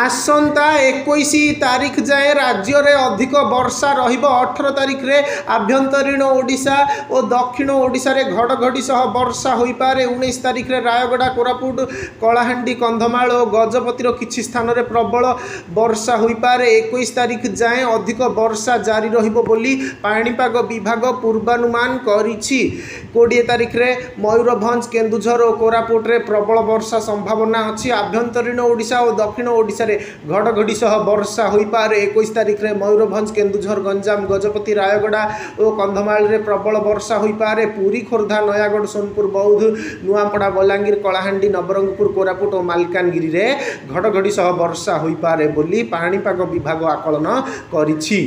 आसंता 21 तारीख जाए राज्य में अधिक वर्षा रहिबो। 18 तारीख रे आभ्यंतरीण ओडिशा और दक्षिण ओडिशा रे घड़घड़ी सह वर्षा होई पारे। 19 तारीख रे रायगड़ा, कोरापुट, कलाहांडी, कंधमाल और गजपतिर किछि स्थान रे प्रबल वर्षा होई पारे। 21 तारीख जाए अधिक वर्षा जारी रहिबो बोली पाणीपाग विभाग पूर्वानुमान करिछि। 20 तारीख रे मयूरभंज, केन्दुझर और कोरापुट रे प्रबल वर्षा संभावना अछि। आभ्यंतरीण ओडिशा और दक्षिण ओडिशा रे घड़घड़ी सह वर्षा होई पारे। 21 तारीख रे मयूरभंज, केन्दुझर, गंजाम, गजपति, रायगड़ा और कंधमाल रे प्रबल वर्षा होई पारे। पुरी, खोर्धा, नयागढ़, सोनपुर, बौद्ध, नुआपड़ा, बलांगीर, कलाहांडी, नवरंगपुर, कोरापुट और मालकानगिरी रे घड़घड़ी सह वर्षा होई पारे बोली पाणीपाग विभाग आकलन करिछि।